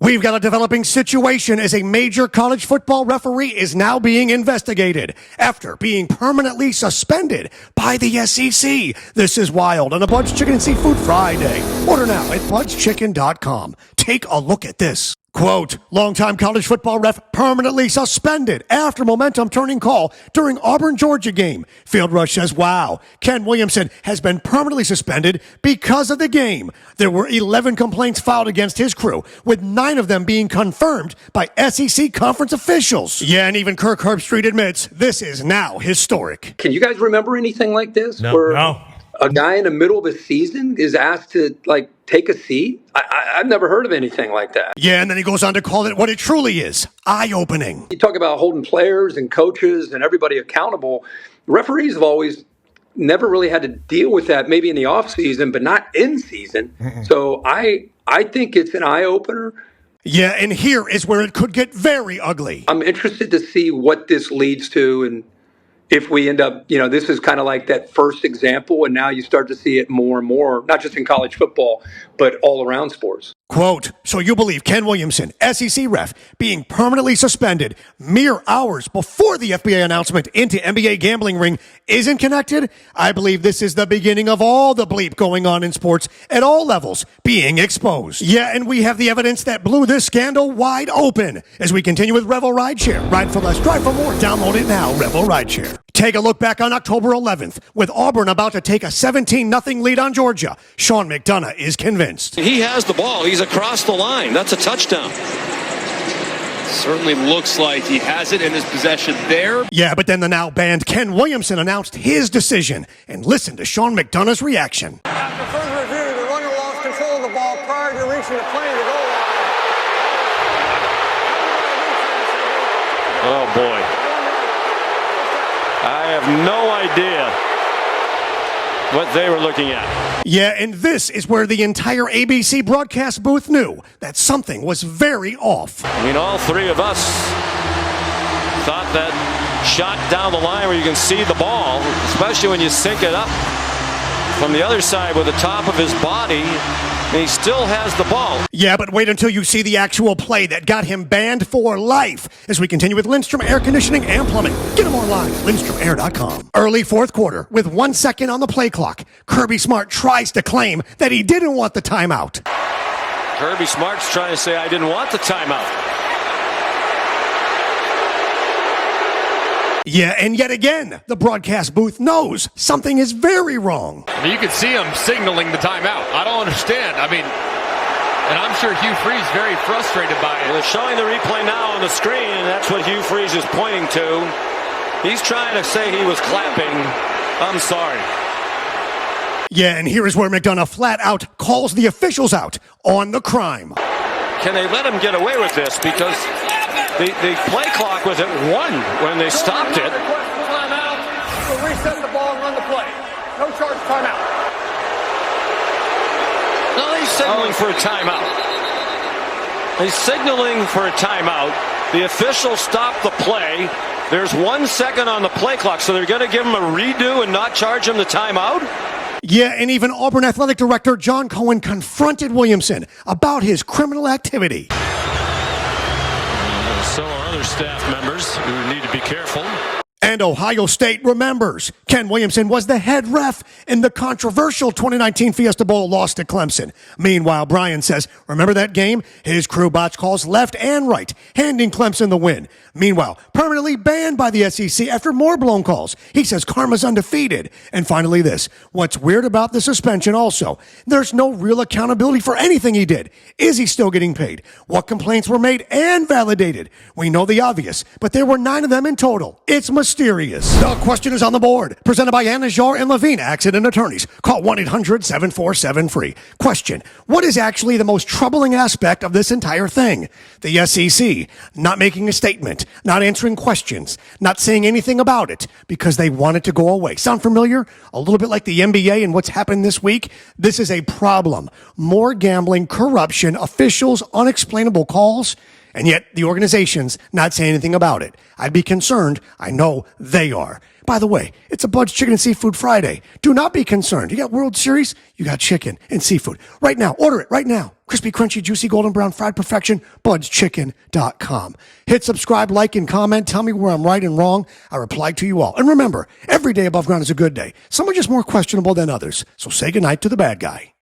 We've got a developing situation as a major college football referee is now being investigated after being permanently suspended by the S.E.C. This is wild on a Bud's Chicken and Seafood Friday. Order now at budschicken.com. Take a look at this. Quote, longtime college football ref permanently suspended after momentum turning call during Auburn Georgia game. Field Rush says, wow, Ken Williamson has been permanently suspended because of the game. There were 11 complaints filed against his crew, with 9 of them being confirmed by S.E.C. conference officials. Yeah, and even Kirk Herbstreit admits this is now historic. Can you guys remember anything like this? No. A guy in the middle of a season is asked to, take a seat? I've never heard of anything like that. Yeah, and then he goes on to call it what it truly is, eye-opening. You talk about holding players and coaches and everybody accountable. Referees have always never really had to deal with that, maybe in the offseason, but not in season. So I think it's an eye-opener. Yeah, and here is where it could get very ugly. I'm interested to see what this leads to, and if we end up, this is kind of like that first example, and now you start to see it more and more, not just in college football, but all around sports. Quote, so you believe Ken Williamson, S.E.C. ref, being permanently suspended mere hours before the FBA announcement into NBA gambling ring isn't connected? I believe this is the beginning of all the bleep going on in sports at all levels being exposed. Yeah, and we have the evidence that blew this scandal wide open as we continue with Revel Rideshare. Ride for less, drive for more. Download it now, Revel Rideshare. Take a look back on October 11th with Auburn about to take a 17-0 lead on Georgia. Sean McDonough is convinced. He has the ball. He's across the line. That's a touchdown. Certainly looks like he has it in his possession there. Yeah, but then the now banned Ken Williamson announced his decision. And listen to Sean McDonough's reaction. After further review, the runner lost control of the ball prior to reaching the plane to goal line. Oh, boy. I have no idea what they were looking at. Yeah, and this is where the entire ABC broadcast booth knew that something was very off. I mean, all three of us thought that shot down the line where you can see the ball, especially when you sync it up from the other side with the top of his body, and he still has the ball. Yeah, but wait until you see the actual play that got him banned for life as we continue with Lindstrom Air Conditioning and Plumbing. Get them online at LindstromAir.com. Early fourth quarter with 1 second on the play clock. Kirby Smart tries to claim that he didn't want the timeout. Kirby Smart's trying to say, I didn't want the timeout. Yeah, and yet again, the broadcast booth knows something is very wrong. I mean, you can see him signaling the timeout. I don't understand. And I'm sure Hugh Freeze very frustrated by it. They're showing the replay now on the screen, and that's what Hugh Freeze is pointing to. He's trying to say he was clapping. I'm sorry. Yeah, and here is where McDonough flat out calls the officials out on the crime. Can they let him get away with this? Because the play clock was at 1 when they stopped it. Timeout. So reset the ball and run the play. No charge, timeout. No, he's signaling for a timeout. He's signaling for a timeout. The official stopped the play. There's 1 second on the play clock, so they're going to give him a redo and not charge him the timeout? Yeah, and even Auburn Athletic Director John Cohen confronted Williamson about his criminal activity. So are other staff members who need to be careful. And Ohio State remembers Ken Williamson was the head ref in the controversial 2019 Fiesta Bowl loss to Clemson. Meanwhile, Brian says, remember that game? His crew botched calls left and right, handing Clemson the win. Meanwhile, permanently banned by the S.E.C. after more blown calls. He says karma's undefeated. And finally this, what's weird about the suspension also, there's no real accountability for anything he did. Is he still getting paid? What complaints were made and validated? We know the obvious, but there were 9 of them in total. It's mysterious. The question is on the board. Presented by Anna Jar and Levine Accident Attorneys. Call 1-800-747-FREE. Question: what is actually the most troubling aspect of this entire thing? The S.E.C. not making a statement, not answering questions, not saying anything about it because they want it to go away. Sound familiar? A little bit like the NBA and what's happened this week? This is a problem. More gambling, corruption, officials, unexplainable calls. And yet, the organization's not saying anything about it. I'd be concerned. I know they are. By the way, it's a Bud's Chicken and Seafood Friday. Do not be concerned. You got World Series, you got chicken and seafood. Right now, order it right now. Crispy, crunchy, juicy, golden brown, fried perfection, budschicken.com. Hit subscribe, like, and comment. Tell me where I'm right and wrong. I reply to you all. And remember, every day above ground is a good day. Some are just more questionable than others. So say goodnight to the bad guy.